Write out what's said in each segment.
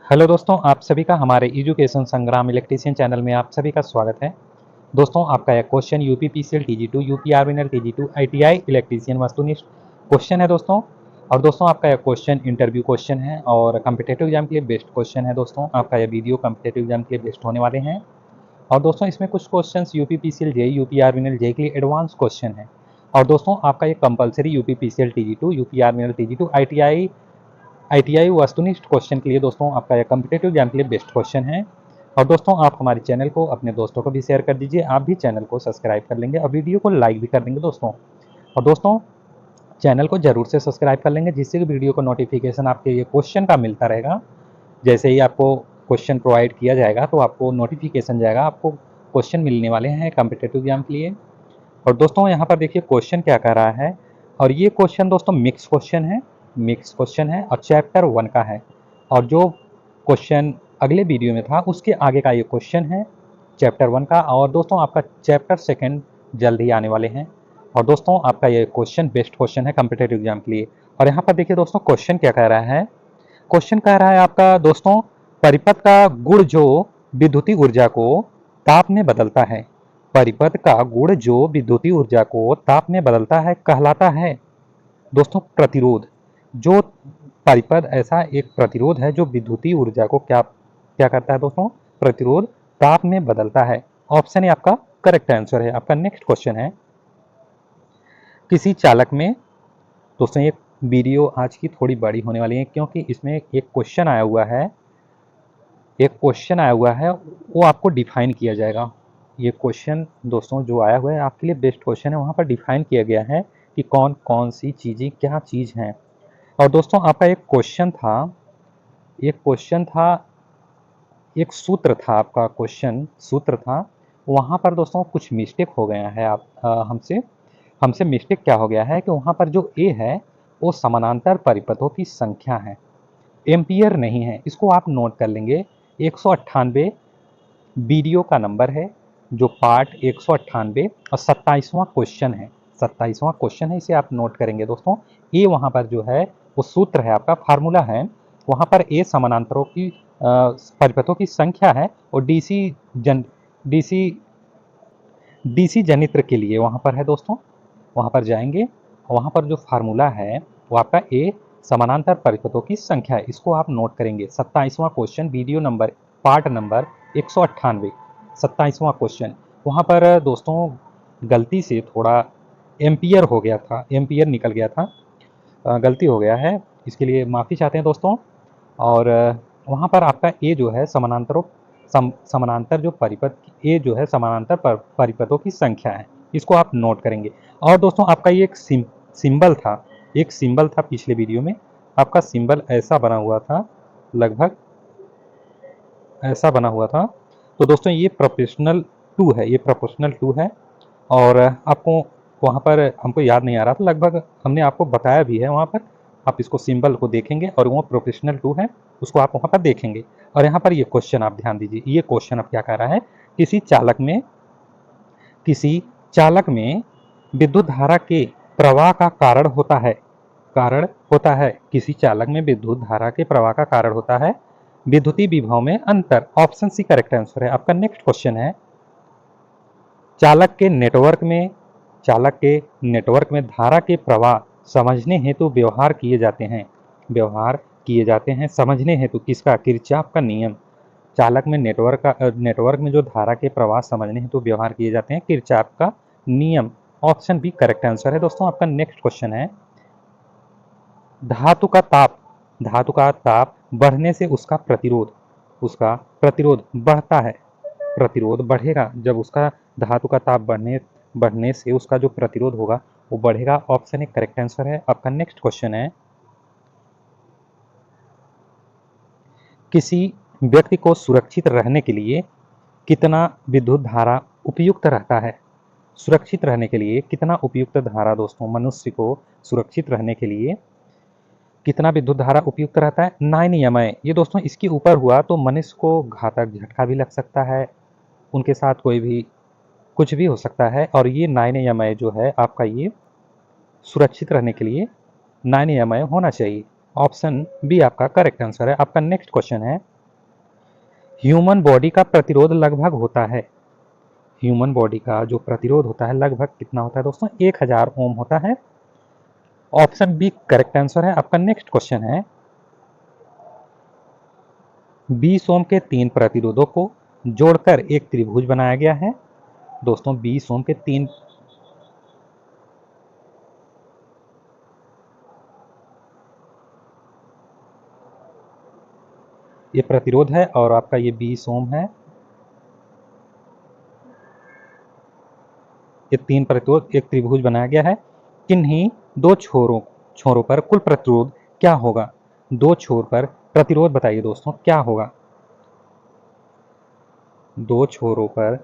Hello दोस्तों, आप सभी का हमारे एजुकेशन संग्राम इलेक्ट्रीशियन चैनल में आप सभी का स्वागत है। दोस्तों, आपका यह question UP PCL TG2, UP आर्मिनल टीजी2, आईटीआई इलेक्ट्रीशियन वस्तुनिष्ठ क्वेश्चन है दोस्तों। और दोस्तों, आपका यह क्वेश्चन इंटरव्यू क्वेश्चन है और कम्पिटेटिव एग्जाम के लिए बेस्ट क्वेश्चन है। दोस्तों, आपका यह वीडियो कम्पिटेटिव एग्जाम के लिए बेस्ट होने वाले हैं। और दोस्तों, इसमें कुछ question UP PCL JE, UP आर्मिनल जेई के लिए एडवांस क्वेश्चन है। और दोस्तों, आपका ये compulsory UP PCL TG2, UP आर्मिनल टीजी2, आईटीआई वस्तुनिष्ठ क्वेश्चन के लिए दोस्तों आपका यह कम्पिटेटिव एग्जाम के लिए बेस्ट क्वेश्चन है। और दोस्तों, आप हमारे चैनल को अपने दोस्तों को भी शेयर कर दीजिए। आप भी चैनल को सब्सक्राइब कर लेंगे और वीडियो को लाइक भी कर देंगे दोस्तों। और दोस्तों, चैनल को जरूर से सब्सक्राइब कर लेंगे, जिससे कि वीडियो को नोटिफिकेशन आपके ये क्वेश्चन का मिलता रहेगा। जैसे ही आपको क्वेश्चन प्रोवाइड किया जाएगा तो आपको नोटिफिकेशन जाएगा, आपको क्वेश्चन मिलने वाले हैं कम्पिटेटिव एग्जाम के लिए। और दोस्तों, यहाँ पर देखिए क्वेश्चन क्या कह रहा है। और ये क्वेश्चन दोस्तों मिक्स क्वेश्चन है और चैप्टर 1 का है। और जो क्वेश्चन अगले वीडियो में था उसके आगे का ये क्वेश्चन है चैप्टर 1 का। और दोस्तों, आपका चैप्टर 2 जल्द ही आने वाले हैं। और दोस्तों, आपका ये क्वेश्चन बेस्ट क्वेश्चन है कम्पिटेटिव एग्जाम के लिए। और यहाँ पर देखिए दोस्तों, क्वेश्चन क्या कह रहा है। क्वेश्चन कह रहा है आपका दोस्तों, परिपथ का गुण जो विद्युतीय ऊर्जा को ताप में बदलता है, परिपथ का गुण जो विद्युतीय ऊर्जा को ताप में बदलता है कहलाता है दोस्तों प्रतिरोध। जो परिपथ ऐसा एक प्रतिरोध है जो विद्युतीय ऊर्जा को क्या क्या करता है दोस्तों, प्रतिरोध ताप में बदलता है। ऑप्शन ए आपका करेक्ट आंसर है। आपका नेक्स्ट क्वेश्चन है, किसी चालक में दोस्तों, ये वीडियो आज की थोड़ी बड़ी होने वाली है क्योंकि इसमें एक क्वेश्चन आया हुआ है, वो आपको डिफाइन किया जाएगा। ये क्वेश्चन दोस्तों जो आया हुआ है आपके लिए बेस्ट क्वेश्चन है, वहाँ पर डिफाइन किया गया है कि कौन कौन सी चीज़ें क्या चीज़ हैं। और दोस्तों, आपका एक क्वेश्चन था, एक सूत्र था, आपका क्वेश्चन सूत्र था। वहाँ पर दोस्तों कुछ मिस्टेक हो गया है। आप हमसे हमसे मिस्टेक क्या हो गया है कि वहाँ पर जो ए है वो समानांतर परिपथों की संख्या है, एम्पियर नहीं है। इसको आप नोट कर लेंगे। 198 वीडियो का नंबर है, जो पार्ट 198 और 27वां क्वेश्चन है। 27वां क्वेश्चन है, इसे आप नोट करेंगे दोस्तों। ए वहाँ पर जो है वो सूत्र है, आपका फार्मूला है। वहाँ पर ए समानांतरों की परिपथों की संख्या है और डीसी डीसी जनित्र के लिए वहाँ पर है दोस्तों। वहाँ पर जाएंगे, वहाँ पर जो फार्मूला है वो आपका ए समानांतर परिपथों की संख्या है। इसको आप नोट करेंगे। 27वां question, video number, part number 198, 27वां क्वेश्चन। वहाँ पर दोस्तों गलती से थोड़ा एम्पियर हो गया था, एम्पियर निकल गया था, गलती हो गया है, इसके लिए माफ़ी चाहते हैं दोस्तों। और वहाँ पर आपका ए जो है समानांतर जो परिपथ, ए जो है समानांतर परिपथों की संख्या है। इसको आप नोट करेंगे। और दोस्तों, आपका ये एक सिंबल था पिछले वीडियो में। आपका सिंबल ऐसा बना हुआ था, लगभग ऐसा बना हुआ था। तो दोस्तों, ये प्रोपोर्शनल 2 है, ये प्रोपोर्शनल 2 है। और आपको वहाँ पर हमको याद नहीं आ रहा था, लगभग हमने आपको बताया भी है वहाँ पर। आप इसको सिंबल को देखेंगे और वो प्रोफेशनल 2 है, उसको आप वहाँ पर देखेंगे। और यहाँ पर ये क्वेश्चन आप ध्यान दीजिए। ये क्वेश्चन अब क्या कह रहा है, किसी चालक में विद्युत धारा के प्रवाह का कारण होता है किसी चालक में विद्युत धारा के प्रवाह का कारण होता है विद्युतीय विभव में अंतर। ऑप्शन सी करेक्ट आंसर है। आपका नेक्स्ट क्वेश्चन है, चालक के नेटवर्क में धारा के प्रवाह समझने हेतु व्यवहार किए जाते हैं समझने हेतु किसका, किरचॉफ का नियम। चालक में नेटवर्क में जो धारा के प्रवाह समझने हेतु व्यवहार किए जाते हैं किरचॉफ का नियम। ऑप्शन बी करेक्ट आंसर है दोस्तों। आपका नेक्स्ट क्वेश्चन है, धातु का ताप बढ़ने से उसका प्रतिरोध बढ़ता है। प्रतिरोध बढ़ेगा जब उसका धातु का ताप बढ़ने से उसका जो प्रतिरोध होगा वो बढ़ेगा। ऑप्शन ए करेक्ट आंसर है। आपका नेक्स्ट क्वेश्चन है, किसी व्यक्ति को सुरक्षित रहने के लिए कितना विद्युत धारा उपयुक्त रहता है। सुरक्षित रहने के लिए कितना उपयुक्त धारा दोस्तों, मनुष्य को सुरक्षित रहने के लिए कितना विद्युत धारा उपयुक्त रहता है। 9 EMI। ये दोस्तों इसके ऊपर हुआ तो मनुष्य को घातक झटका भी लग सकता है, उनके साथ कोई भी कुछ भी हो सकता है। और ये 9 EMI जो है आपका, ये सुरक्षित रहने के लिए 9 EMI होना चाहिए। ऑप्शन बी आपका करेक्ट आंसर है। आपका नेक्स्ट क्वेश्चन है, ह्यूमन बॉडी का प्रतिरोध लगभग होता है, ह्यूमन बॉडी का जो प्रतिरोध होता है लगभग कितना होता है दोस्तों? 1000 ओम होता है। ऑप्शन बी करेक्ट आंसर है। आपका नेक्स्ट क्वेश्चन है 20 ओम के 3 प्रतिरोधों को जोड़कर एक त्रिभुज बनाया गया है। दोस्तों 20 ओम के 3 ये प्रतिरोध है और आपका ये 20 ओम है। ये 3 प्रतिरोध एक त्रिभुज बनाया गया है। किन्हीं दो छोरों पर कुल प्रतिरोध क्या होगा? दो छोर पर प्रतिरोध बताइए दोस्तों क्या होगा? दो छोरों पर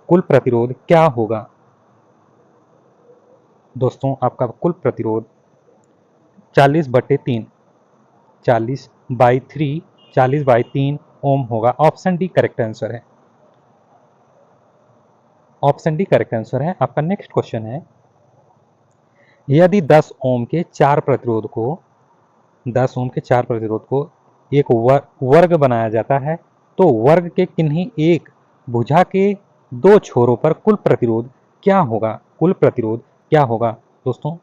कुल प्रतिरोध क्या होगा? दोस्तों आपका कुल प्रतिरोध 40/3 40/3 40/3 ओम होगा। ऑप्शन डी करेक्ट आंसर है। ऑप्शन डी करेक्ट आंसर है। आपका नेक्स्ट क्वेश्चन है यदि 10 ओम के 4 प्रतिरोध को 10 ओम के 4 प्रतिरोध को एक वर्ग बनाया जाता है तो वर्ग के किन्हीं एक भुजा के दो छोरों पर कुल प्रतिरोध क्या होगा? कुल प्रतिरोध क्या होगा दोस्तों?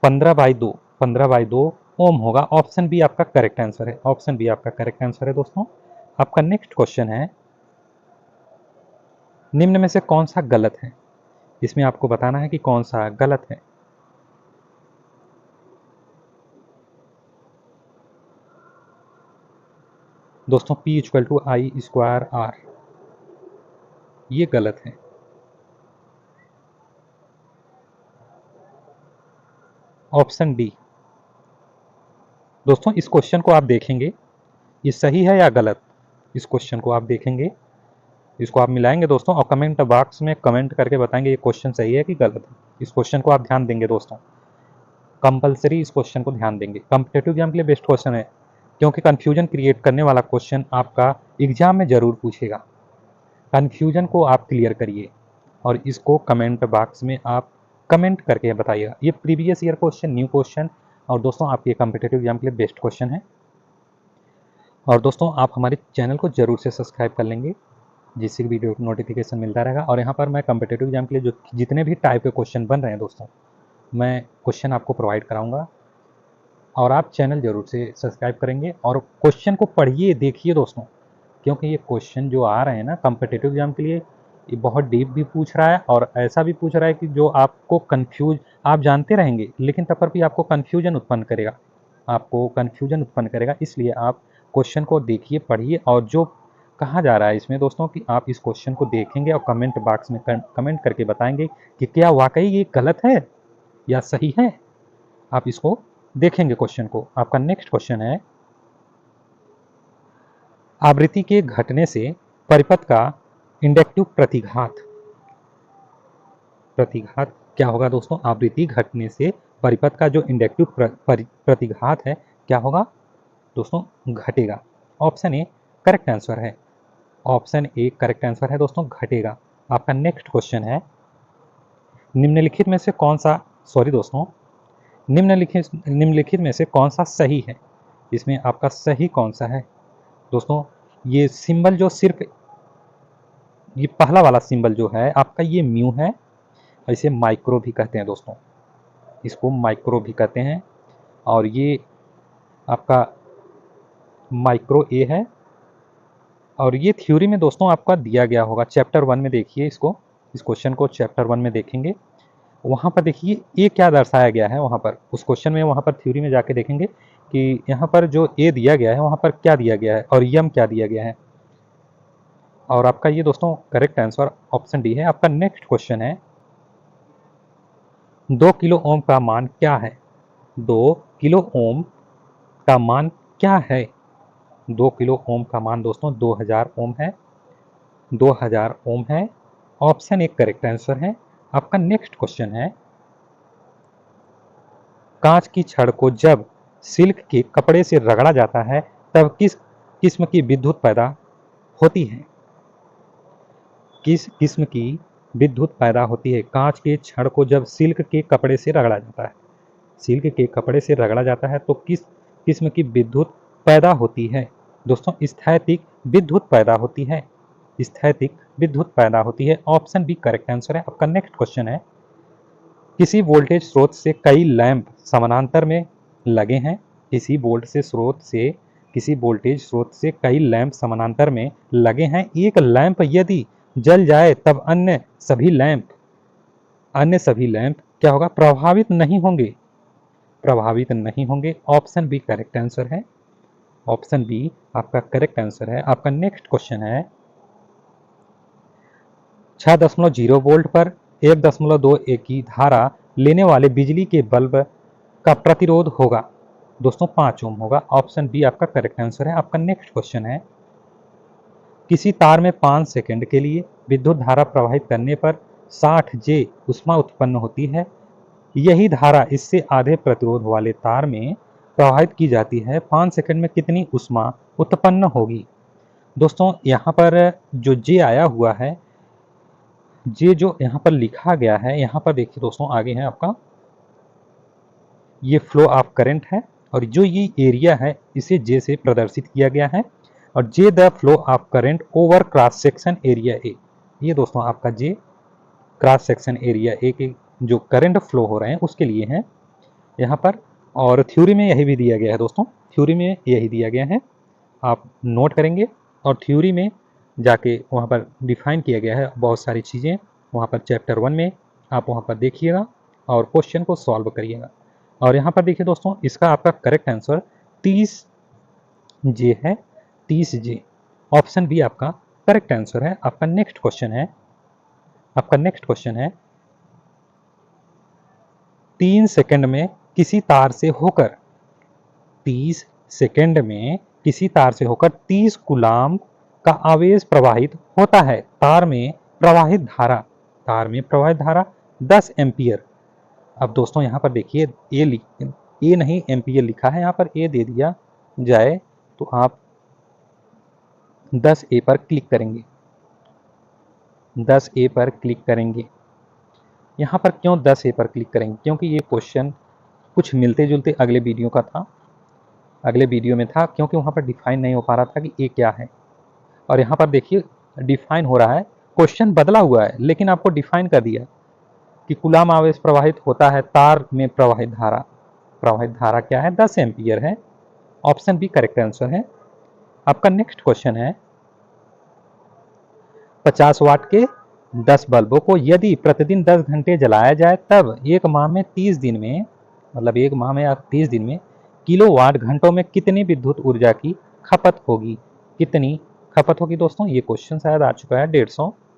15/2 ओम होगा। ऑप्शन बी आपका करेक्ट आंसर है। ऑप्शन बी आपका करेक्ट आंसर है दोस्तों। आपका नेक्स्ट क्वेश्चन है निम्न में से कौन सा गलत है? इसमें आपको बताना है कि कौन सा गलत है। दोस्तों P=I²R ये गलत है। Option D. दोस्तों इस क्वेश्चन को आप देखेंगे ये सही है या गलत, इस क्वेश्चन को आप देखेंगे, इसको आप मिलाएंगे दोस्तों और कमेंट बॉक्स में कमेंट करके बताएंगे ये क्वेश्चन सही है कि गलत है। इस क्वेश्चन को आप ध्यान देंगे दोस्तों, कंपलसरी इस क्वेश्चन को ध्यान देंगे। कॉम्पिटिटिव एग्जाम के लिए बेस्ट क्वेश्चन है क्योंकि कंफ्यूजन क्रिएट करने वाला क्वेश्चन आपका एग्जाम में जरूर पूछेगा। कंफ्यूजन को आप क्लियर करिए और इसको कमेंट बॉक्स में आप कमेंट करके बताइएगा। ये previous year question, new question और दोस्तों आपके कॉम्पिटिटिव एग्जाम के लिए बेस्ट क्वेश्चन है। और दोस्तों आप हमारे चैनल को जरूर से सब्सक्राइब कर लेंगे जिससे वीडियो नोटिफिकेशन मिलता रहेगा। और यहाँ पर मैं कॉम्पिटिटिव एग्जाम के लिए जो जितने भी टाइप के क्वेश्चन बन रहे हैं दोस्तों मैं क्वेश्चन आपको प्रोवाइड कराऊंगा और आप चैनल जरूर से सब्सक्राइब करेंगे और क्वेश्चन को पढ़िए देखिए दोस्तों, क्योंकि ये क्वेश्चन जो आ रहे हैं ना कॉम्पिटिटिव एग्जाम के लिए ये बहुत डीप भी पूछ रहा है और ऐसा भी पूछ रहा है कि जो आपको कंफ्यूज आप जानते रहेंगे लेकिन तब पर भी आपको कंफ्यूजन उत्पन्न करेगा, आपको कंफ्यूजन उत्पन्न करेगा। इसलिए आप क्वेश्चन को देखिए, पढ़िए और जो कहा जा रहा है इसमें दोस्तों कि आप इस क्वेश्चन को देखेंगे और कमेंट बॉक्स में कमेंट करके बताएंगे कि क्या वाकई ये गलत है या सही है। आप इसको देखेंगे क्वेश्चन को। आपका नेक्स्ट क्वेश्चन है आवृत्ति के घटने से परिपथ का इंडक्टिव प्रतिघात प्रतिघात क्या होगा दोस्तों? आवृत्ति घटने से परिपथ का जो इंडक्टिव प्रतिघात है क्या होगा दोस्तों? घटेगा। ऑप्शन ए करेक्ट आंसर है। ऑप्शन ए करेक्ट आंसर है दोस्तों, घटेगा। आपका नेक्स्ट क्वेश्चन है निम्नलिखित में से कौन सा दोस्तों निम्नलिखित में से कौन सा सही है? इसमें आपका सही कौन सा है दोस्तों? ये सिंबल जो सिर्फ ये पहला वाला सिंबल जो है आपका ये म्यू है, इसे माइक्रो भी कहते हैं दोस्तों, इसको माइक्रो भी कहते हैं और ये आपका माइक्रो ए है। और ये थ्योरी में दोस्तों आपका दिया गया होगा चैप्टर 1 में, देखिए इसको, इस क्वेश्चन को चैप्टर 1 में देखेंगे, वहाँ पर देखिए ए क्या दर्शाया गया है, वहाँ पर उस क्वेश्चन में वहाँ पर थ्योरी में जाके देखेंगे कि यहाँ पर जो ए दिया गया है वहाँ पर क्या दिया गया है और यम क्या दिया गया है। और आपका ये दोस्तों करेक्ट आंसर ऑप्शन डी है। आपका नेक्स्ट क्वेश्चन है 2 किलो ओम का मान क्या है? 2 किलो ओम का मान क्या है? 2 किलो ओम का मान दोस्तों 2000 ओम है, 2000 ओम है। ऑप्शन एक करेक्ट आंसर है। आपका नेक्स्ट क्वेश्चन है कांच की छड़ को जब सिल्क के कपड़े से रगड़ा जाता है तब किस किस्म की विद्युत पैदा होती है? किस किस्म की विद्युत पैदा होती है? कांच के छड़ को जब सिल्क के कपड़े से रगड़ा जाता है, सिल्क के कपड़े से रगड़ा जाता है तो किस किस्म की विद्युत पैदा होती है? दोस्तों स्थैतिक विद्युत पैदा होती है, स्थैतिक विद्युत पैदा होती है। ऑप्शन बी करेक्ट आंसर है। आपका नेक्स्ट क्वेश्चन है, किसी वोल्टेज स्रोत से कई लैंप समानांतर में लगे हैं। किसी वोल्टेज स्रोत से कई लैंप समानांतर में लगे हैं। एक लैंप यदि जल जाए तब अन्य सभी लैंप क्या होगा, प्रभावित नहीं होंगे, प्रभावित नहीं होंगे। ऑप्शन बी करेक्ट आंसर है। ऑप्शन बी आपका करेक्ट आंसर है। आपका नेक्स्ट क्वेश्चन है, 6.0 वोल्ट पर 1.21 की धारा लेने वाले बिजली के बल्ब का प्रतिरोध होगा। दोस्तों 5 ओम होगा। ऑप्शन बी आपका करेक्ट आंसर है। आपका नेक्स्ट क्वेश्चन है, किसी तार में 5 सेकंड के लिए विद्युत धारा प्रवाहित करने पर 60 जे ऊष्मा उत्पन्न होती है। यही धारा इससे आधे प्रतिरोध वाले तार में प्रवाहित की जाती है। 5 सेकंड में कितनी ऊष्मा उत्पन्न होगी। दोस्तों यहाँ पर जो जे आया हुआ है, जे जो यहाँ पर लिखा गया है, यहाँ पर देखिए दोस्तों आगे है आपका, ये फ्लो ऑफ करंट है और जो ये एरिया है इसे जे से प्रदर्शित किया गया है और J the flow of current over cross section area A. ये दोस्तों आपका J cross section area A के जो करंट फ्लो हो रहे हैं उसके लिए है यहाँ पर। और थ्योरी में यही भी दिया गया है दोस्तों, थ्योरी में यही दिया गया है, आप नोट करेंगे और थ्योरी में जाके वहाँ पर डिफाइन किया गया है बहुत सारी चीज़ें। वहाँ पर चैप्टर 1 में आप वहाँ पर देखिएगा और क्वेश्चन को सॉल्व करिएगा। और यहाँ पर देखिए दोस्तों, इसका आपका करेक्ट आंसर 30 जे है, 30 जे। ऑप्शन बी आपका करेक्ट आंसर है। आपका नेक्स्ट क्वेश्चन है, आपका नेक्स्ट क्वेश्चन है, 3 सेकंड में किसी तार से होकर 30 सेकंड में किसी तार से होकर 30 कूलाम का आवेश प्रवाहित होता है। तार में प्रवाहित धारा 10 एम्पियर। अब दोस्तों यहाँ पर देखिए ए नहीं एम्पियर लिखा है, यहाँ पर ए दे दिया जाए तो आप 10 ए पर क्लिक करेंगे, 10 ए पर क्लिक करेंगे। यहाँ पर क्यों 10 ए पर क्लिक करेंगे, क्योंकि ये क्वेश्चन कुछ मिलते जुलते अगले वीडियो का था, अगले वीडियो में था, क्योंकि वहाँ पर डिफाइन नहीं हो पा रहा था कि ए क्या है। और यहाँ पर देखिए डिफाइन हो रहा है, क्वेश्चन बदला हुआ है लेकिन आपको डिफाइन कर दिया कि कूलाम आवेश प्रवाहित होता है तार में प्रवाहित धारा क्या है, 10 एम्पियर है। ऑप्शन बी करेक्ट आंसर है। आपका नेक्स्ट क्वेश्चन है, 50 वाट के 10 बल्बों को यदि प्रतिदिन 10 घंटे जलाया जाए तब एक माह में 30 दिन में, मतलब एक माह में या 30 दिन में किलोवाट घंटों में कितनी विद्युत ऊर्जा की खपत होगी। कितनी खपत होगी दोस्तों, ये क्वेश्चन शायद आ चुका है। 150,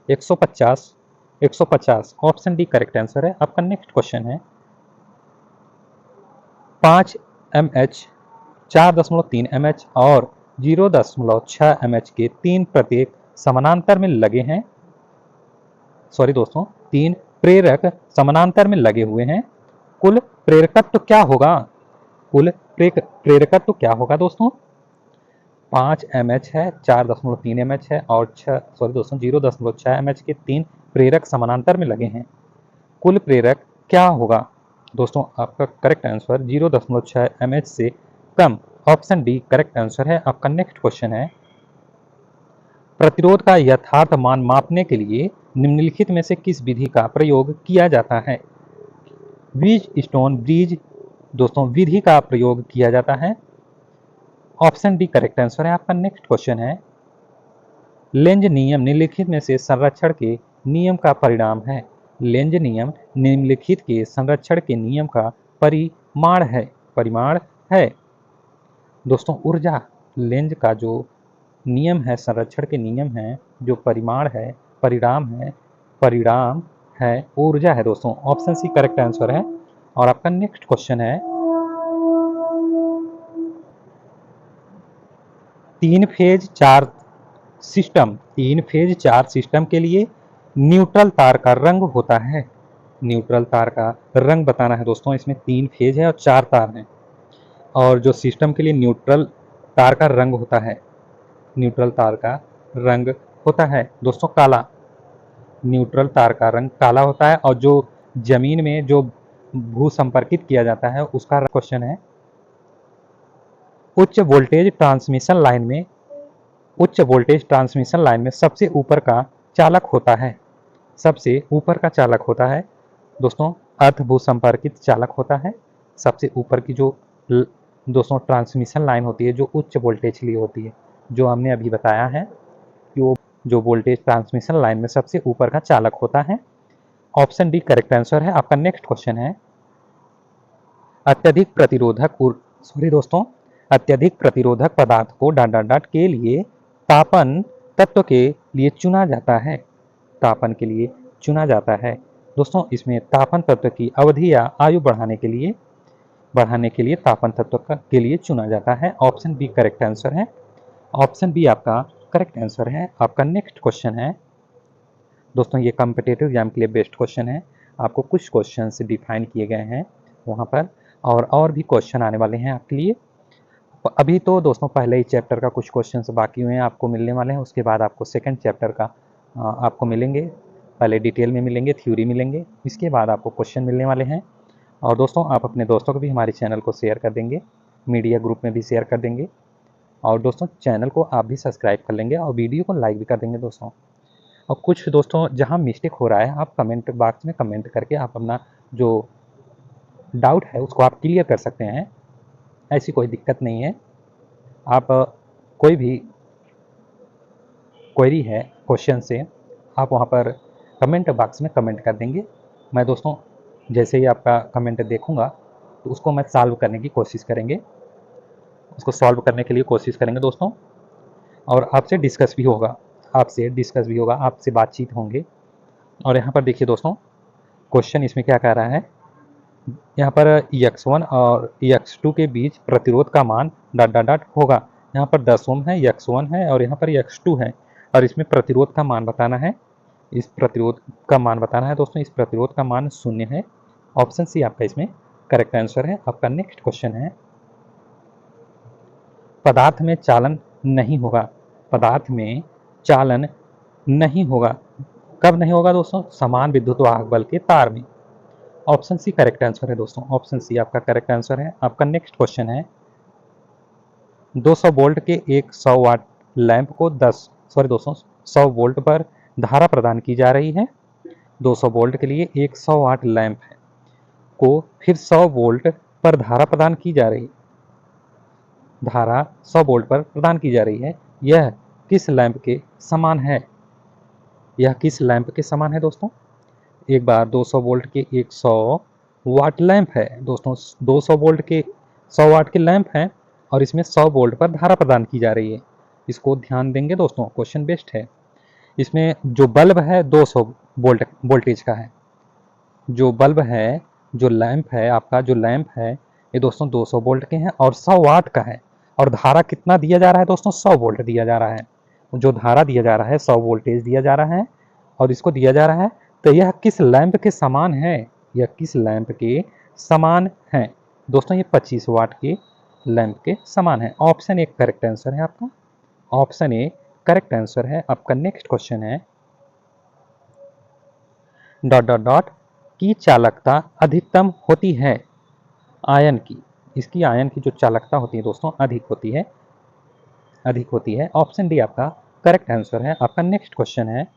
150, 150। ऑप्शन डी करेक्ट आंसर है। आपका नेक्स्ट क्वेश्चन है, 5 एम एच, 4.3 एम एच और 0.6 एम एच के 3 प्रत्येक समानांतर में लगे हैं। सॉरी दोस्तों, 3 प्रेरक समानांतर में लगे हुए हैं। कुल प्रेरकत्व क्या होगा, कुल प्रेरकत्व क्या होगा दोस्तों। 5 एम एच है, 4.3 एम एच है और 0.6 एम एच के 3 प्रेरक समानांतर में लगे हैं। कुल प्रेरक क्या होगा दोस्तों। आपका करेक्ट आंसर 0.6 एम एच से कम। ऑप्शन डी करेक्ट आंसर है। आपका नेक्स्ट क्वेश्चन है, प्रतिरोध का यथार्थ मान मापने के लिए निम्नलिखित में से किस विधि का प्रयोग किया जाता है। ब्रिज स्टोन ब्रिज दोस्तों विधि का प्रयोग किया जाता है। ऑप्शन डी करेक्ट आंसर है। आपका नेक्स्ट क्वेश्चन है, लेंज नियम निम्नलिखित में से संरक्षण के नियम का परिणाम है। लेंज नियम निम्नलिखित के संरक्षण के नियम का परिमाण है। दोस्तों ऊर्जा, लेंज का जो नियम है, संरक्षण के नियम है, जो परिमाण है, परिणाम है, ऊर्जा है दोस्तों। ऑप्शन सी करेक्ट आंसर है। और आपका नेक्स्ट क्वेश्चन है, 3 फेज 4 सिस्टम के लिए न्यूट्रल तार का रंग होता है। न्यूट्रल तार का रंग बताना है दोस्तों। इसमें 3 फेज है और 4 तार हैं और जो सिस्टम के लिए न्यूट्रल तार का रंग होता है, न्यूट्रल तार का रंग होता है दोस्तों काला। न्यूट्रल तार का रंग काला होता है और जो जमीन में जो भू संपर्कित किया जाता है उसका क्वेश्चन है, उच्च वोल्टेज ट्रांसमिशन लाइन में सबसे ऊपर का चालक होता है। सबसे ऊपर का चालक होता है दोस्तों अर्ध भूसंपर्कित चालक होता है। सबसे ऊपर की जो दोस्तों ट्रांसमिशन लाइन होती है जो उच्च वोल्टेज के लिए होती है, जो हमने अभी बताया है कि वो जो वोल्टेज ट्रांसमिशन लाइन में सबसे ऊपर का चालक होता है। ऑप्शन डी करेक्ट आंसर है आपका। नेक्स्ट क्वेश्चन है अत्यधिक प्रतिरोधक पदार्थ को डॉट के लिए तापन तत्व के लिए चुना जाता है। तापन के लिए चुना जाता है दोस्तों। इसमें तापन तत्व की अवधि या आयु बढ़ाने के लिए तापन तत्व के लिए चुना जाता है। ऑप्शन बी करेक्ट आंसर है। ऑप्शन बी आपका करेक्ट आंसर है आपका। नेक्स्ट क्वेश्चन है दोस्तों, ये कॉम्पिटिटिव एग्जाम के लिए बेस्ट क्वेश्चन है। आपको कुछ क्वेश्चन डिफाइन किए गए हैं वहाँ पर, और भी क्वेश्चन आने वाले हैं आपके लिए। अभी तो दोस्तों पहले ही चैप्टर का कुछ क्वेश्चन बाकी हुए हैं, आपको मिलने वाले हैं। उसके बाद आपको सेकंड चैप्टर का आपको मिलेंगे। पहले डिटेल में मिलेंगे, थ्योरी मिलेंगे, इसके बाद आपको क्वेश्चन मिलने वाले हैं। और दोस्तों आप अपने दोस्तों को भी हमारे चैनल को शेयर कर देंगे, मीडिया ग्रुप में भी शेयर कर देंगे। और दोस्तों चैनल को आप भी सब्सक्राइब कर लेंगे और वीडियो को लाइक भी कर देंगे दोस्तों। और कुछ दोस्तों जहाँ मिस्टेक हो रहा है आप कमेंट बॉक्स में कमेंट करके आप अपना जो डाउट है उसको आप क्लियर कर सकते हैं। ऐसी कोई दिक्कत नहीं है। आप कोई भी क्वेरी है क्वेश्चन से आप वहाँ पर कमेंट बॉक्स में कमेंट कर देंगे। मैं दोस्तों जैसे ही आपका कमेंट देखूँगा तो उसको मैं सॉल्व करने की कोशिश करेंगे, उसको सॉल्व करने के लिए कोशिश करेंगे दोस्तों। और आपसे डिस्कस भी होगा, आपसे बातचीत होंगे। और यहाँ पर देखिए दोस्तों क्वेश्चन इसमें क्या कह रहा है, यहाँ पर x1 और x2 के बीच प्रतिरोध का मान डॉट होगा। यहाँ पर 10 ओम है, x1 है और यहाँ पर x2 है, और इसमें प्रतिरोध का मान बताना है। इस प्रतिरोध का मान बताना है दोस्तों। इस प्रतिरोध का मान 0 है। ऑप्शन सी आपका इसमें करेक्ट आंसर है आपका। नेक्स्ट क्वेश्चन है पदार्थ में चालन नहीं होगा। पदार्थ में चालन नहीं होगा। कब नहीं होगा दोस्तों? समान विद्युत वाहक बल के तार में। ऑप्शन सी करेक्ट आंसर है दोस्तों। ऑप्शन सी आपका करेक्ट आंसर है आपका। नेक्स्ट क्वेश्चन है 200 वोल्ट के एक 100 वाट लैंप को 100 वोल्ट पर धारा प्रदान की जा रही है। 200 वोल्ट के लिए एक 100 वाट लैंप को फिर 100 वोल्ट पर धारा प्रदान की जा रही है। धारा 100 वोल्ट पर प्रदान की जा रही है। यह किस लैंप के समान है? यह किस लैंप के समान है दोस्तों? एक बार 200 वोल्ट के एक 100 वाट लैंप है दोस्तों। 200 वोल्ट के 100 वाट के लैंप है और इसमें 100 वोल्ट पर धारा प्रदान की जा रही है। इसको ध्यान देंगे दोस्तों, क्वेश्चन बेस्ट है। इसमें जो बल्ब है 200 वोल्टेज का है। जो बल्ब है, जो लैंप है, आपका जो लैंप है ये दोस्तों 200 वोल्ट के हैं और 100 वाट का है। और धारा कितना दिया जा रहा है दोस्तों? 100 वोल्ट दिया जा रहा है। जो धारा दिया जा रहा है 100 वोल्टेज दिया जा रहा है और इसको दिया जा रहा है। तो यह किस लैंप के समान है? यह किस लैंप के समान है दोस्तों? ये 25 वाट के लैंप के समान है। ऑप्शन ए करेक्ट आंसर है आपका। ऑप्शन ए करेक्ट आंसर है आपका। नेक्स्ट क्वेश्चन है डॉट की चालकता अधिकतम होती है आयन की। इसकी आयन की जो चालकता होती है दोस्तों अधिक होती है। ऑप्शन डी आपका करेक्ट आंसर है आपका। नेक्स्ट क्वेश्चन है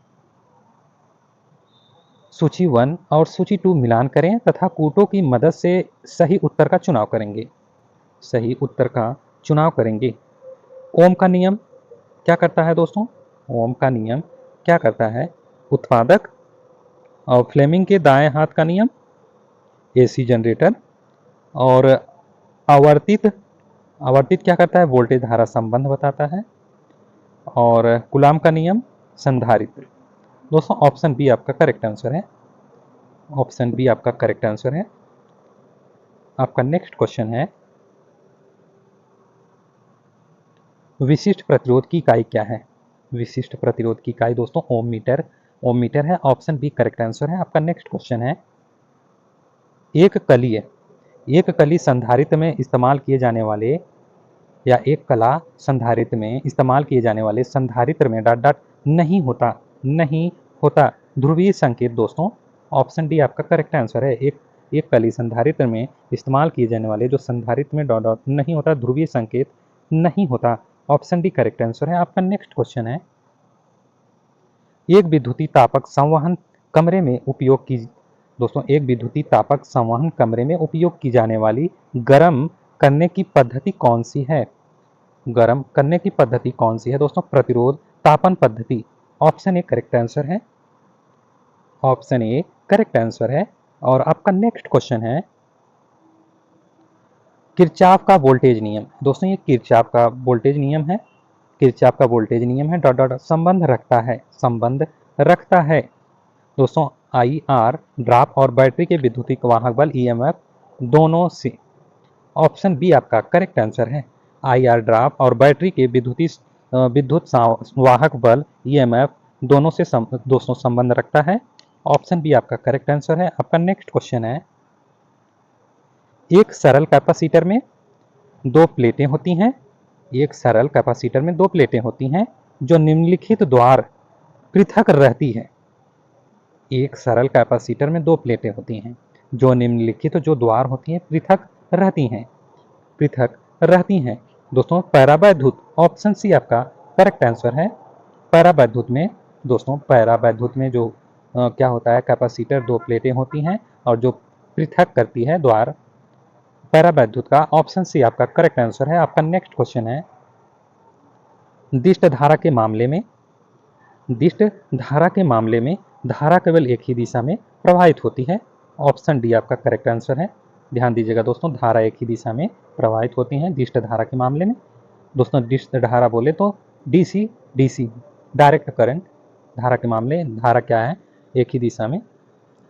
सूची 1 और सूची 2 मिलान करें तथा कूटों की मदद से सही उत्तर का चुनाव करेंगे। सही उत्तर का चुनाव करेंगे। ओम का नियम क्या करता है दोस्तों? ओम का नियम क्या करता है? उत्पादक। और फ्लेमिंग के दाएं हाथ का नियम एसी जनरेटर। और आवर्तित क्या करता है? वोल्टेज धारा संबंध बताता है। और कूलाम का नियम संधारित्र। दोस्तों ऑप्शन बी आपका करेक्ट आंसर है। ऑप्शन बी आपका करेक्ट आंसर है आपका। नेक्स्ट क्वेश्चन है विशिष्ट प्रतिरोध की इकाई क्या है? विशिष्ट प्रतिरोध की इकाई दोस्तों ओम मीटर है। ऑप्शन बी करेक्ट आंसर है आपका। नेक्स्ट क्वेश्चन है एक कली संधारित्र में इस्तेमाल किए जाने वाले या एक कला संधारित्र में इस्तेमाल किए जाने वाले संधारित्र में डॉट नहीं होता ध्रुवीय संकेत दोस्तों। ऑप्शन डी आपका करेक्ट आंसर है। एक कली संधारित्र में इस्तेमाल किए जाने वाले जो संधारित्र में डॉट नहीं होता ध्रुवीय संकेत नहीं होता। ऑप्शन डी करेक्ट आंसर है। आपका नेक्स्ट क्वेश्चन है, एक विद्युतीय तापक संवहन कमरे में उपयोग की दोस्तों एक विद्युतीय तापक संवहन कमरे में उपयोग की जाने वाली गर्म करने की पद्धति कौन सी है? गर्म करने की पद्धति कौन सी है दोस्तों? प्रतिरोध तापन पद्धति। ऑप्शन ए करेक्ट आंसर है। ऑप्शन ए करेक्ट आंसर है। और आपका नेक्स्ट क्वेश्चन है, किरचॉफ का वोल्टेज नियम। दोस्तों ये किरचॉफ का वोल्टेज नियम है। किरचॉफ का वोल्टेज नियम है डॉट डॉट संबंध रखता है, संबंध रखता है दोस्तों आई आर ड्रॉप और बैटरी के विद्युतीय वाहक बल ईएमएफ दोनों से। ऑप्शन बी आपका करेक्ट आंसर है। आई आर ड्रॉप और बैटरी के विद्युत वाहक बल ईएमएफ दोनों से दोस्तों संबंध रखता है। ऑप्शन बी आपका करेक्ट आंसर है। आपका नेक्स्ट क्वेश्चन है, एक सरल कैपेसिटर में दो प्लेटें होती हैं। एक सरल कैपेसिटर में दो प्लेटें होती हैं जो निम्नलिखित द्वार पृथक रहती है। एक सरल कैपेसिटर में दो प्लेटें होती हैं जो निम्नलिखित जो द्वार होती हैं पृथक रहती हैं, पृथक रहती हैं दोस्तों पैरावैद्युत। ऑप्शन सी आपका करेक्ट आंसर है। पैरावैद्युत में दोस्तों पैरावैद्युत में जो क्या होता है, कैपेसिटर दो प्लेटें होती हैं और जो पृथक करती है द्वार, पैरावैद्युत का। ऑप्शन सी आपका करेक्ट आंसर है। आपका नेक्स्ट क्वेश्चन है, दिष्ट धारा के मामले में दिष्ट धारा के मामले में धारा केवल एक ही दिशा में प्रवाहित होती है। ऑप्शन डी आपका करेक्ट आंसर है। ध्यान दीजिएगा दोस्तों, धारा एक ही दिशा में प्रवाहित होती हैं दिष्ट धारा के मामले में। दोस्तों दिष्ट धारा बोले तो डीसी, डायरेक्ट करंट। धारा के मामले धारा क्या है, एक ही दिशा में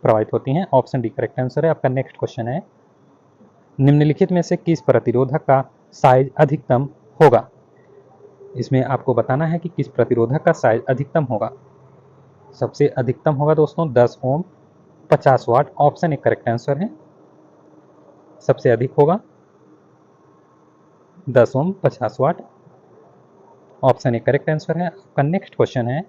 प्रवाहित होती हैं। ऑप्शन डी करेक्ट आंसर है। आपका नेक्स्ट क्वेश्चन है, निम्नलिखित में से किस प्रतिरोधक का साइज अधिकतम होगा? इसमें आपको बताना है कि किस प्रतिरोधक का साइज अधिकतम होगा। सबसे अधिकतम होगा दोस्तों 10 ओम 50 वाट। ऑप्शन ए करेक्ट आंसर है। सबसे अधिक होगा 10 ओम 50 वाट। ऑप्शन ए करेक्ट आंसर है। आपका नेक्स्ट क्वेश्चन है,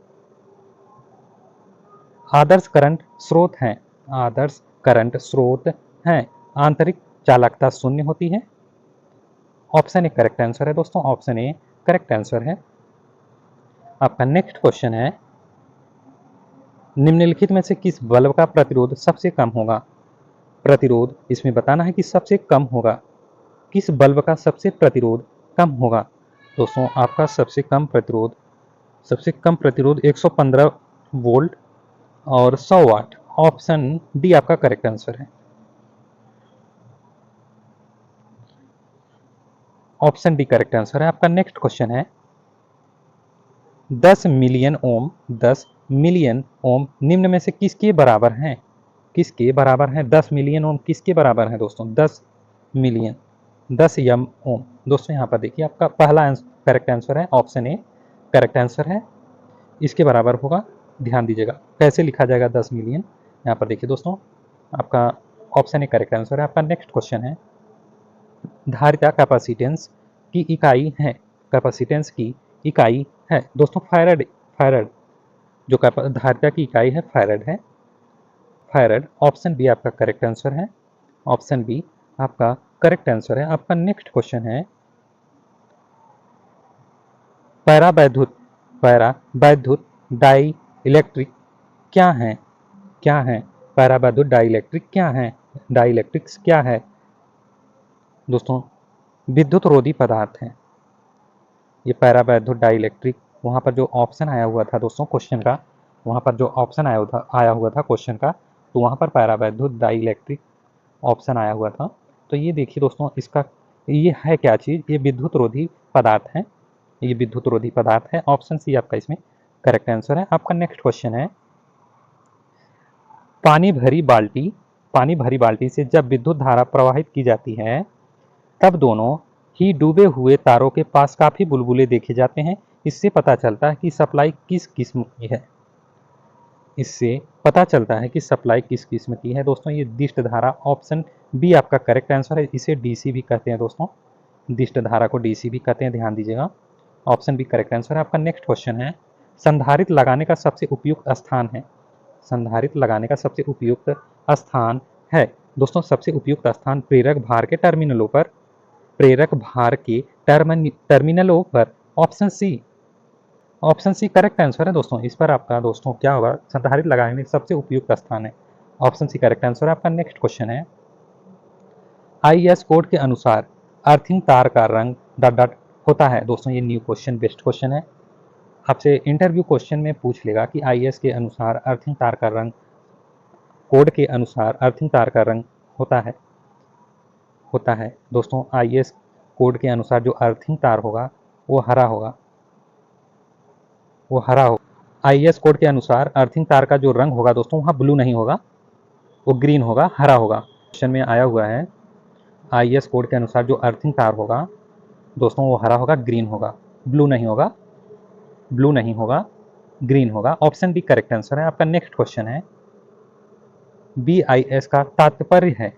आदर्श करंट स्रोत हैं, आदर्श करंट स्रोत हैं, आंतरिक चालकता शून्य होती है। ऑप्शन ए करेक्ट आंसर है दोस्तों। ऑप्शन ए करेक्ट आंसर है। आपका नेक्स्ट क्वेश्चन है, निम्नलिखित में से किस बल्ब का प्रतिरोध सबसे कम होगा? प्रतिरोध इसमें बताना है कि सबसे कम होगा। किस बल्ब का सबसे प्रतिरोध कम होगा? दोस्तों आपका सबसे कम प्रतिरोध 115 वोल्ट और 100 वाट। ऑप्शन डी आपका करेक्ट आंसर है। ऑप्शन डी करेक्ट आंसर है। आपका नेक्स्ट क्वेश्चन है, 10 मिलियन ओम 10 मिलियन ओम निम्न में से किसके बराबर हैं? किसके बराबर हैं? 10 मिलियन ओम किसके बराबर है दोस्तों? 10 मिलियन 10 यम ओम। दोस्तों यहाँ पर देखिए, आपका पहला करेक्ट आंसर है। ऑप्शन ए करेक्ट आंसर है। इसके बराबर होगा। ध्यान दीजिएगा कैसे लिखा जाएगा 10 मिलियन। यहाँ पर देखिए दोस्तों, आपका ऑप्शन ए करेक्ट आंसर है। आपका नेक्स्ट क्वेश्चन है, धारिता कैपेसिटेंस की इकाई है। कैपेसिटेंस की इकाई है दोस्तों फैराड। फैराड जो धारिता की इकाई है फैराड है। फैराड। ऑप्शन बी आपका करेक्ट आंसर है। ऑप्शन बी आपका करेक्ट आंसर है। आपका नेक्स्ट क्वेश्चन है, पैरावैद्युत डाई इलेक्ट्रिक क्या है? क्या है पैरावैद्युत डाई इलेक्ट्रिक क्या है? डाई इलेक्ट्रिक्स क्या है दोस्तों? विद्युत रोधी पदार्थ है ये पैरावैद्युत डाई इलेक्ट्रिक। वहाँ पर जो ऑप्शन आया हुआ था दोस्तों क्वेश्चन का, वहाँ पर जो ऑप्शन आया हुआ था क्वेश्चन का, तो वहाँ पर पैरावैद्युत डाई इलेक्ट्रिक ऑप्शन आया हुआ था। तो ये देखिए दोस्तों, इसका ये है क्या चीज़, ये विद्युत रोधी पदार्थ है। ये विद्युत रोधी पदार्थ है। ऑप्शन सी आपका इसमें करेक्ट आंसर है। आपका नेक्स्ट क्वेश्चन है, पानी भरी बाल्टी से जब विद्युत धारा प्रवाहित की जाती है तब दोनों ही डूबे हुए तारों के पास काफी बुलबुले देखे जाते हैं। इससे पता चलता है कि सप्लाई किस किस्म की है। इससे पता चलता है कि सप्लाई किस किस्म की है दोस्तों। ये दिष्ट धारा। ऑप्शन बी आपका करेक्ट आंसर है। इसे डीसी भी कहते हैं दोस्तों, दिष्ट धारा को डीसी भी कहते हैं। ध्यान दीजिएगा, ऑप्शन बी करेक्ट आंसर है। आपका नेक्स्ट क्वेश्चन है, संधारित्र लगाने का सबसे उपयुक्त स्थान है। संधारित्र लगाने का सबसे उपयुक्त स्थान है दोस्तों, सबसे उपयुक्त स्थान प्रेरक भार के टर्मिनलों पर। प्रेरक भार के टर्मिनलों पर। ऑप्शन सी करेक्ट आंसर है दोस्तों। इस पर आपका दोस्तों क्या होगा, संधारित्र लगाने सबसे उपयुक्त स्थान है। ऑप्शन सी करेक्ट आंसर है आपका। नेक्स्ट क्वेश्चन है, आईएस कोड के अनुसार अर्थिंग तार का रंग डॉट डॉट होता है। दोस्तों ये न्यू क्वेश्चन, बेस्ट क्वेश्चन है। आपसे इंटरव्यू क्वेश्चन में पूछ लेगा कि आईएस के अनुसार अर्थिंग तार का रंग, कोड के अनुसार अर्थिंग तार का रंग होता है दोस्तों। आईएस कोड के अनुसार जो अर्थिंग तार होगा वो हरा होगा, आईएस कोड के अनुसार अर्थिंग तार का जो रंग होगा दोस्तों, वहाँ ब्लू नहीं होगा, वो ग्रीन होगा, हरा होगा। क्वेश्चन में आया हुआ है आईएस कोड के अनुसार जो अर्थिंग तार होगा दोस्तों वो हरा होगा, ग्रीन होगा, ब्लू नहीं होगा, ग्रीन होगा। ऑप्शन डी करेक्ट आंसर है आपका। नेक्स्ट क्वेश्चन है, बीआईएस का तात्पर्य है,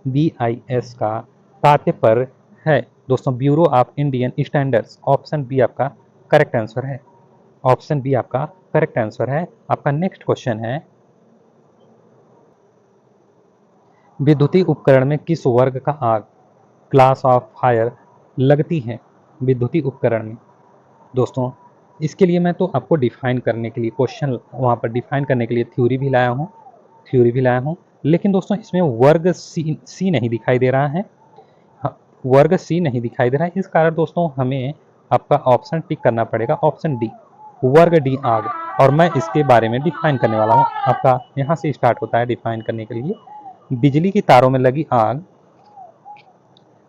बीआईएस का तात्पर्य है दोस्तों bureau of Indian standards. Option B आपका करेक्ट आंसर है। ऑप्शन बी आपका करेक्ट आंसर है आपका। नेक्स्ट क्वेश्चन है, विद्युतीय उपकरण में किस वर्ग का आग, क्लास ऑफ फायर, लगती है विद्युतीय उपकरण में। दोस्तों इसके लिए मैं तो आपको डिफाइन करने के लिए क्वेश्चन वहाँ पर डिफाइन करने के लिए थ्योरी भी लाया हूँ, लेकिन दोस्तों इसमें वर्ग सी नहीं दिखाई दे रहा है। वर्ग सी नहीं दिखाई दे रहा है, इस कारण दोस्तों हमें आपका ऑप्शन टिक करना पड़ेगा, ऑप्शन डी, वर्ग डी आग। और मैं इसके बारे में डिफाइन करने वाला हूँ। आपका यहाँ से स्टार्ट होता है डिफाइन करने के लिए। बिजली की तारों में लगी आग,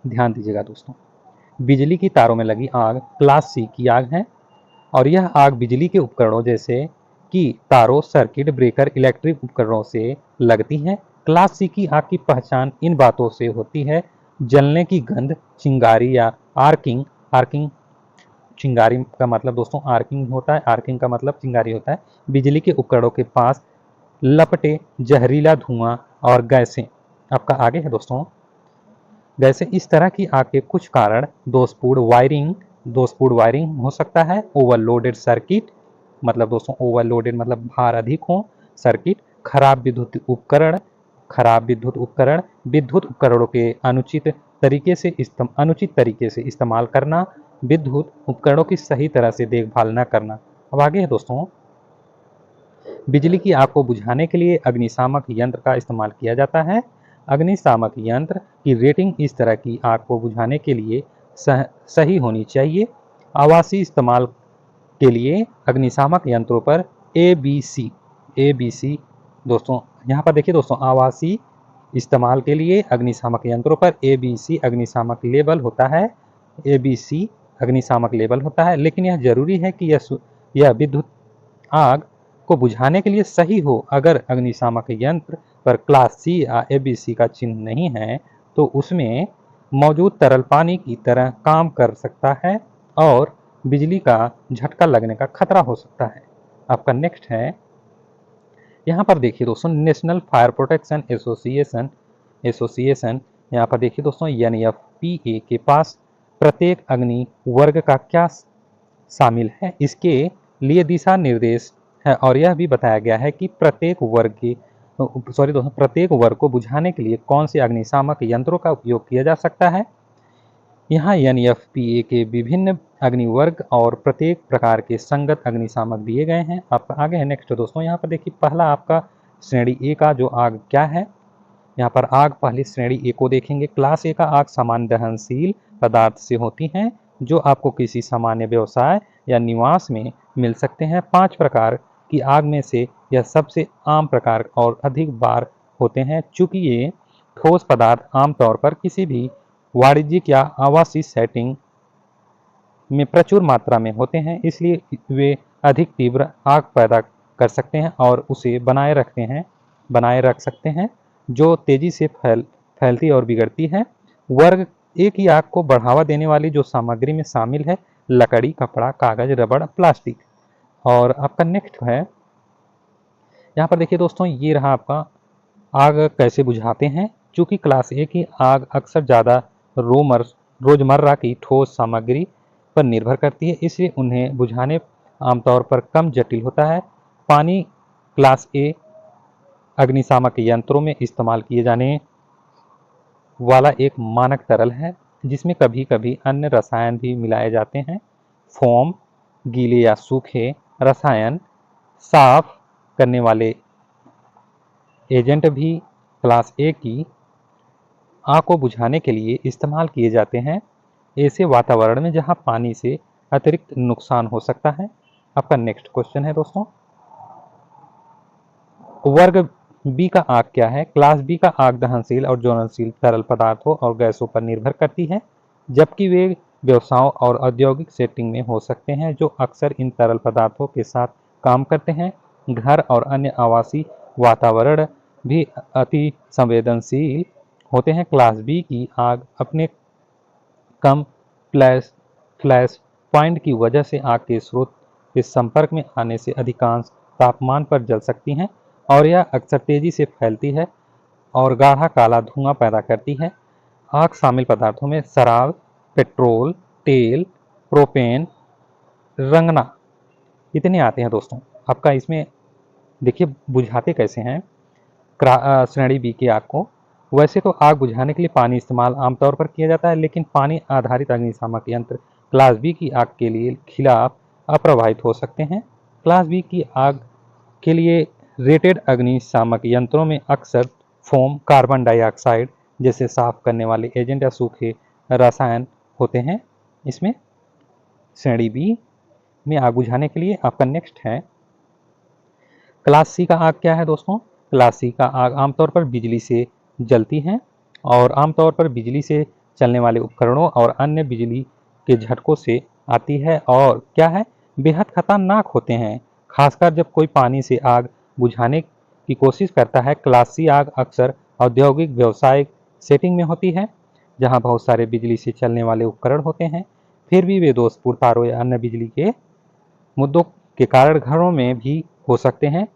ध्यान दीजिएगा दोस्तों, बिजली की तारों में लगी आग क्लास सी की आग है, और यह आग बिजली के उपकरणों जैसे कि तारों, सर्किट ब्रेकर, इलेक्ट्रिक उपकरणों से लगती है। क्लास सी की आग की पहचान इन बातों से होती है, जलने की गंध, चिंगारी या आर्किंग। चिंगारी का मतलब दोस्तों आर्किंग होता है, आर्किंग का मतलब चिंगारी होता है। बिजली के उपकरणों के पास लपटे जहरीला धुआं और गैसें। आपका आगे है दोस्तों, गैसें। इस तरह की आग के कुछ कारण दोषपूर्ण वायरिंग हो सकता है, ओवरलोडेड सर्किट, मतलब दोस्तों ओवरलोडेड मतलब भार अधिक हो सर्किट, खराब विद्युत उपकरण, विद्युत उपकरणों के अनुचित तरीके से इस्तेमाल करना, विद्युत उपकरणों की सही तरह से देखभाल न करना। अब आगे है दोस्तों, बिजली की आग को बुझाने के लिए अग्निशामक यंत्र का इस्तेमाल किया जाता है। अग्निशामक यंत्र की रेटिंग इस तरह की आग को बुझाने के लिए सही होनी चाहिए। आवासीय इस्तेमाल के लिए अग्निशामक यंत्रों पर ABC दोस्तों, यहाँ पर देखिए दोस्तों, आवासीय इस्तेमाल के लिए अग्निशामक यंत्रों पर ABC अग्निशामक लेवल होता है, ABC अग्निशामक लेवल होता है। लेकिन यह जरूरी है कि यह विद्युत आग को बुझाने के लिए सही हो। अगर अग्निशामक यंत्र पर क्लास सी या ABC का चिन्ह नहीं है तो उसमें मौजूद तरल पानी की तरह काम कर सकता है और बिजली का झटका लगने का खतरा हो सकता है। आपका नेक्स्ट है, यहाँ पर देखिए दोस्तों, नेशनल फायर प्रोटेक्शन एसोसिएशन यहाँ पर देखिए दोस्तों NFPA के पास प्रत्येक अग्नि वर्ग का क्या शामिल है, इसके लिए दिशा निर्देश है। और यह भी बताया गया है कि प्रत्येक वर्ग को बुझाने के लिए कौन से अग्निशामक यंत्रों का उपयोग किया जा सकता है। यहाँ NFPA के विभिन्न अग्निवर्ग और प्रत्येक प्रकार के संगत अग्निशामक दिए गए हैं। आपका आगे है नेक्स्ट दोस्तों, यहाँ पर देखिए पहला आपका श्रेणी ए का जो आग क्या है। यहाँ पर आग पहली श्रेणी ए को देखेंगे। क्लास ए का आग सामान्य दहनशील पदार्थ से होती हैं जो आपको किसी सामान्य व्यवसाय या निवास में मिल सकते हैं। 5 प्रकार की आग में से यह सबसे आम प्रकार और अधिक बार होते हैं। चूंकि ये ठोस पदार्थ आमतौर पर किसी भी वाणिज्यिक या आवासीय सेटिंग में प्रचुर मात्रा में होते हैं, इसलिए वे अधिक तीव्र आग पैदा कर सकते हैं और उसे बनाए रख सकते हैं जो तेजी से फैलती और बिगड़ती है। वर्ग ए की आग को बढ़ावा देने वाली जो सामग्री में शामिल है, लकड़ी, कपड़ा, कागज, रबड़, प्लास्टिक। और आपका नेक्स्ट है, यहाँ पर देखिए दोस्तों, ये रहा आपका आग कैसे बुझाते हैं। चूंकि क्लास ए की आग अक्सर ज़्यादा रोजमर्रा की ठोस सामग्री पर निर्भर करती है, इसलिए उन्हें बुझाने आमतौर पर कम जटिल होता है। पानी क्लास ए अग्निशामक यंत्रों में इस्तेमाल किए जाने वाला एक मानक तरल है। जिसमें कभी कभी अन्य रसायन भी मिलाए जाते हैं। फोम, गीले या सूखे रसायन, साफ करने वाले एजेंट भी क्लास ए की आग को बुझाने के लिए इस्तेमाल किए जाते हैं, ऐसे वातावरण में जहां पानी से अतिरिक्त नुकसान हो सकता है। आपका नेक्स्ट क्वेश्चन है दोस्तों, वर्ग बी का आग क्या है? क्लास बी का आग दहनशील और ज्वलनशील तरल पदार्थों और गैसों पर निर्भर करती है, जबकि वे व्यवसायों और औद्योगिक सेटिंग में हो सकते हैं, जो अक्सर इन तरल पदार्थों के साथ काम करते हैं। घर और अन्य आवासीय वातावरण भी अति संवेदनशील होते हैं। क्लास बी की आग अपने कम फ्लैश फ्लैश पॉइंट की वजह से आग के स्रोत के संपर्क में आने से अधिकांश तापमान पर जल सकती हैं और यह अक्सर तेजी से फैलती है और गाढ़ा काला धुआं पैदा करती है। आग शामिल पदार्थों में शराब, पेट्रोल, तेल, प्रोपेन, रंगना इतने आते हैं दोस्तों। आपका इसमें देखिए बुझाते कैसे हैं श्रेणी बी की आग को। वैसे तो आग बुझाने के लिए पानी इस्तेमाल आमतौर पर किया जाता है, लेकिन पानी आधारित अग्निशामक यंत्र क्लास बी की आग के लिए खिलाफ अप्रभावित हो सकते हैं। क्लास बी की आग के लिए रेटेड अग्निशामक यंत्रों में अक्सर फोम, कार्बन डाइऑक्साइड जैसे साफ करने वाले एजेंट या सूखे रसायन होते हैं। इसमें श्रेणी बी में आग बुझाने के लिए आपका नेक्स्ट है, क्लास सी का आग क्या है दोस्तों? क्लास सी का आग आमतौर पर बिजली से जलती है और आमतौर पर बिजली से चलने वाले उपकरणों और अन्य बिजली के झटकों से आती है और क्या है, बेहद खतरनाक होते हैं, खासकर जब कोई पानी से आग बुझाने की कोशिश करता है। क्लास सी आग अक्सर औद्योगिक व्यावसायिक सेटिंग में होती है, जहां बहुत सारे बिजली से चलने वाले उपकरण होते हैं। फिर भी वे दोषपूर्ण तारों या अन्य बिजली के मुद्दों के कारण घरों में भी हो सकते हैं।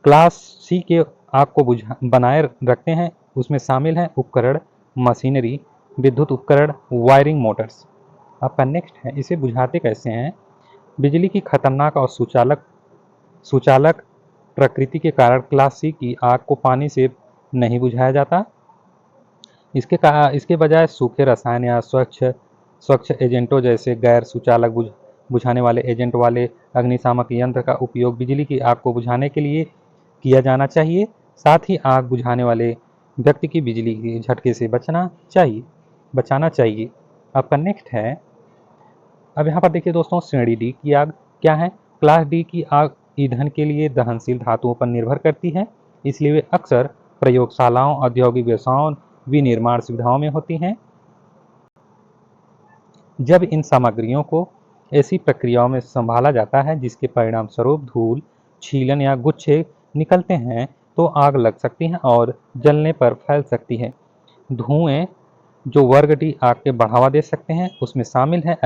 क्लास सी के आग को बुझा बनाए रखते हैं, उसमें शामिल हैं उपकरण, मशीनरी, विद्युत उपकरण, वायरिंग, मोटर्स। आपका नेक्स्ट है, इसे बुझाते कैसे हैं? बिजली की खतरनाक और सुचालक सुचालक प्रकृति के कारण क्लास सी की आग को पानी से नहीं बुझाया जाता। इसके बजाय सूखे रसायन या स्वच्छ स्वच्छ एजेंटों जैसे गैर सुचालक बुझाने वाले एजेंट वाले अग्निशामक यंत्र का उपयोग बिजली की आग को बुझाने के लिए किया जाना चाहिए। साथ ही आग बुझाने वाले व्यक्ति की बिजली के झटके से बचाना चाहिए। आपका नेक्स्ट है, अब यहाँ पर देखिए दोस्तों, श्रेणी डी की आग क्या है? क्लास डी की आग ईंधन के लिए दहनशील धातुओं पर निर्भर करती है, इसलिए वे अक्सर प्रयोगशालाओं, औद्योगिक व्यवसायों, विनिर्माण सुविधाओं में होती हैं। जब इन सामग्रियों को ऐसी प्रक्रियाओं में संभाला जाता है जिसके परिणाम स्वरूप धूल, छीलन या गुच्छे निकलते हैं, तो आग लग सकती है और जलने पर फैल सकती है। धुएं जो वर्ग डी आग के बढ़ावा दे सकते हैं, उसमें शामिल है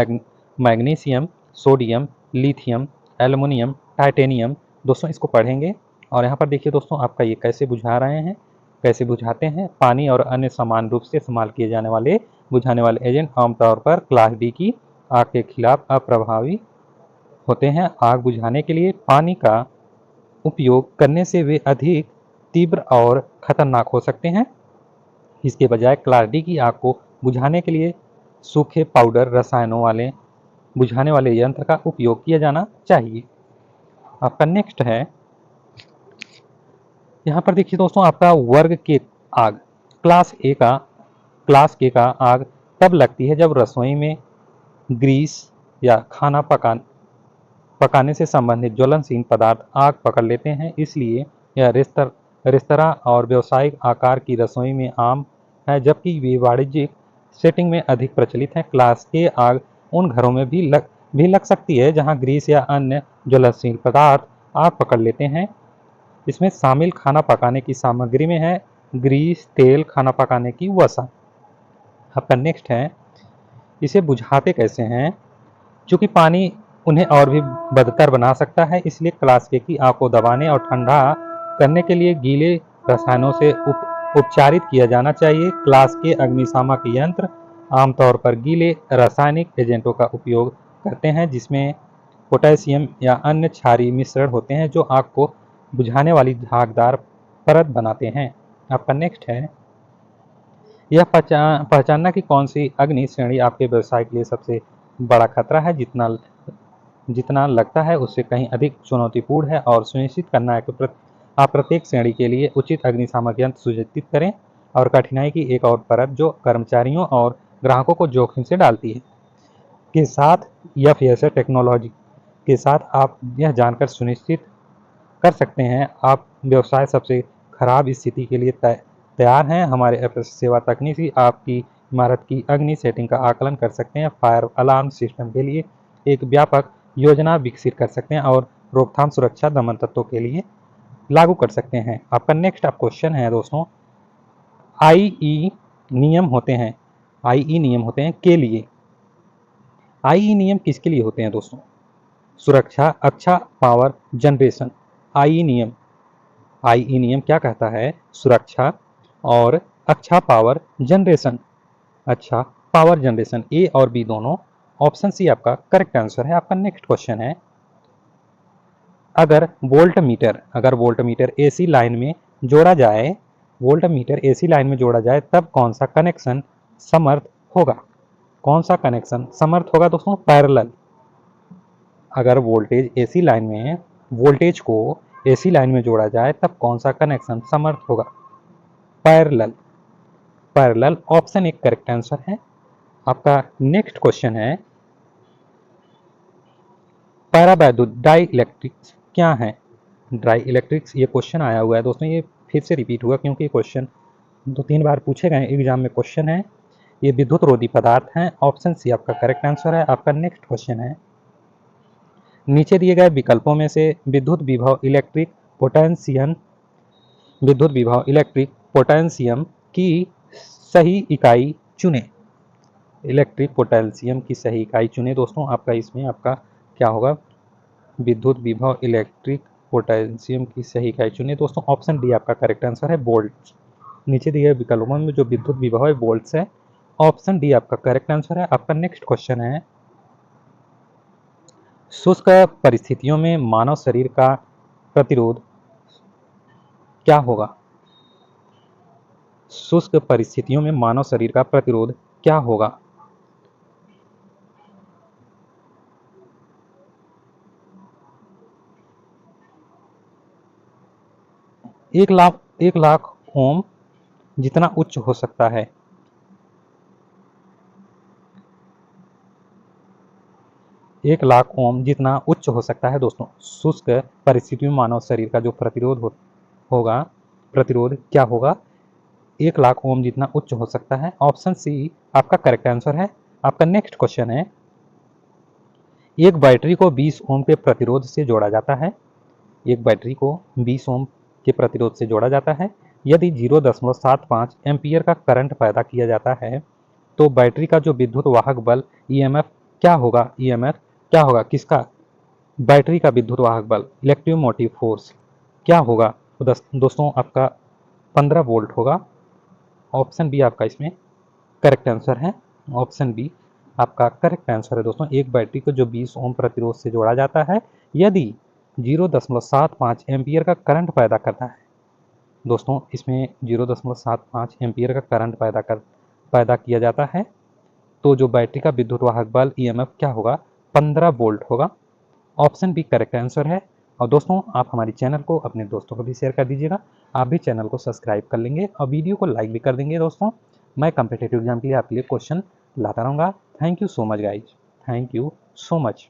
magnesium, sodium, lithium, aluminium, titanium. दोस्तों इसको पढ़ेंगे और यहाँ पर देखिए दोस्तों, आपका ये कैसे बुझा रहे हैं, कैसे बुझाते हैं। पानी और अन्य समान रूप से इस्तेमाल किए जाने वाले बुझाने वाले एजेंट आमतौर पर क्लास डी की आग के खिलाफ अप्रभावी होते हैं। आग बुझाने के लिए पानी का उपयोग करने से वे अधिक तीव्र और खतरनाक हो सकते हैं। इसके बजाय क्लास डी की आग को बुझाने के लिए सूखे पाउडर रसायनों वाले बुझाने वाले यंत्र का उपयोग किया जाना चाहिए। आपका नेक्स्ट है, यहाँ पर देखिए दोस्तों, आपका वर्ग के आग क्लास के का आग तब लगती है जब रसोई में ग्रीस या खाना पकाने से संबंधित ज्वलनशील पदार्थ आग पकड़ लेते हैं। इसलिए यह रेस्तरां और व्यावसायिक आकार की रसोई में आम है, जबकि वे वाणिज्यिक सेटिंग में अधिक प्रचलित है। क्लास के आग उन घरों में भी लग सकती है जहां ग्रीस या अन्य ज्वलनशील पदार्थ आग पकड़ लेते हैं। इसमें शामिल खाना पकाने की सामग्री में है ग्रीस, तेल, खाना पकाने की वसा। आपका नेक्स्ट है, इसे बुझाते कैसे हैं? चूंकि पानी उन्हें और भी बदतर बना सकता है, इसलिए क्लास के की आग को दबाने और ठंडा करने के लिए गीले रसायनों से उपचारित किया जाना चाहिए। क्लास के अग्निशामक यंत्र आमतौर पर गीले रासायनिक एजेंटों का उपयोग करते हैं, जिसमें पोटेशियम या अन्य क्षारीय मिश्रण होते हैं, जो आग को बुझाने वाली झागदार परत बनाते हैं। आपका नेक्स्ट है, यह पहचानना कि कौन सी अग्नि श्रेणी आपके व्यवसाय के लिए सबसे बड़ा खतरा है, जितना जितना लगता है उससे कहीं अधिक चुनौतीपूर्ण है, और सुनिश्चित करना है कि आप प्रत्येक श्रेणी के लिए उचित अग्नि सामग्री सुनिश्चित करें, और कठिनाई की एक और परत जो कर्मचारियों और ग्राहकों को जोखिम से डालती है के साथ, या फिर टेक्नोलॉजी के साथ आप यह जानकर सुनिश्चित कर सकते हैं आप व्यवसाय सबसे खराब स्थिति के लिए तैयार हैं। हमारे सेवा तकनीकी आपकी इमारत की अग्नि सेटिंग का आकलन कर सकते हैं, फायर अलार्म सिस्टम के लिए एक व्यापक योजना विकसित कर सकते हैं, और रोकथाम सुरक्षा दमन तत्वों के लिए लागू कर सकते हैं। आपका नेक्स्ट आप क्वेश्चन है दोस्तों, आईई नियम होते हैं, आईई नियम होते हैं के लिए, आईई नियम किसके लिए होते हैं दोस्तों? सुरक्षा, अच्छा पावर जनरेशन। आईई नियम, आईई नियम क्या कहता है? सुरक्षा और अच्छा पावर जनरेशन, अच्छा पावर जनरेशन, ए और बी दोनों। ऑप्शन सी आपका करेक्ट आंसर है। आपका नेक्स्ट क्वेश्चन है, अगर वोल्ट मीटर एसी लाइन में जोड़ा जाए, वोल्ट मीटर एसी लाइन में जोड़ा जाए तब कौन सा कनेक्शन समर्थ होगा? कौन सा कनेक्शन समर्थ होगा दोस्तों? पैरेलल। अगर वोल्टेज को एसी लाइन में जोड़ा जाए तब कौन सा कनेक्शन समर्थ होगा? पैरेलल। पैरेलल ऑप्शन एक करेक्ट आंसर है। आपका नेक्स्ट क्वेश्चन है, पैरावैद्युत डाई इलेक्ट्रिक्स क्या है? डाई इलेक्ट्रिक्स, ये क्वेश्चन आया हुआ है दोस्तों, ये फिर से रिपीट हुआ क्योंकि क्वेश्चन 2-3 बार पूछे गए एग्जाम में क्वेश्चन है। ये विद्युत रोधी पदार्थ हैं। ऑप्शन सी आपका करेक्ट आंसर है। आपका नेक्स्ट क्वेश्चन है, नीचे दिए गए विकल्पों में से विद्युत विभव इलेक्ट्रिक पोटेंशियम की सही इकाई चुने। इलेक्ट्रिक पोटेंशियम की सही इकाई चुने दोस्तों। आपका इसमें आपका क्या होगा? विद्युत विभव इलेक्ट्रिक पोटेंशियम की सही इकाई चुने दोस्तों। ऑप्शन डी आपका करेक्ट आंसर है, वोल्ट। नीचे दिए गए विकल्पों में जो विद्युत विभव है वोल्ट्स है। ऑप्शन डी आपका करेक्ट आंसर है। आपका नेक्स्ट क्वेश्चन है, शुष्क परिस्थितियों में मानव शरीर का प्रतिरोध क्या होगा? शुष्क परिस्थितियों में मानव शरीर का प्रतिरोध क्या होगा? एक लाख ओम जितना उच्च हो सकता है। 1 लाख ओम जितना उच्च हो सकता है दोस्तों। शुष्क परिस्थितियों में मानव शरीर का जो होगा, प्रतिरोध क्या होगा? 1 लाख ओम जितना उच्च हो सकता है। ऑप्शन सी आपका करेक्ट आंसर है। आपका नेक्स्ट क्वेश्चन है, एक बैटरी को 20 ओम के प्रतिरोध से जोड़ा जाता है। एक बैटरी को 20 ओम के प्रतिरोध से जोड़ा जाता है। यदि 0.75 एम्पियर का करंट पैदा किया जाता है तो बैटरी का जो विद्युत वाहक बल ईएमएफ क्या होगा? ईएमएफ क्या होगा? किसका? बैटरी का विद्युत वाहक बल, इलेक्ट्रोमोटिव फोर्स क्या होगा? तो दोस्तों आपका 15 वोल्ट होगा। ऑप्शन बी आपका इसमें करेक्ट आंसर है। ऑप्शन बी आपका करेक्ट आंसर है दोस्तों। एक बैटरी को जो 20 ओम प्रतिरोध से जोड़ा जाता है, यदि 0.75 एम्पियर का करंट पैदा करता है दोस्तों, इसमें 0.75 एम्पियर का करंट पैदा किया जाता है, तो जो बैटरी का विद्युत वाहक बल ईएमएफ क्या होगा? 15 वोल्ट होगा। ऑप्शन बी करेक्ट आंसर है। और दोस्तों आप हमारे चैनल को अपने दोस्तों को भी शेयर कर दीजिएगा। आप भी चैनल को सब्सक्राइब कर लेंगे और वीडियो को लाइक भी कर देंगे दोस्तों। मैं कम्पिटेटिव एग्जाम के लिए आपके लिए क्वेश्चन लाता रहूँगा। Thank you so much guys, thank you so much.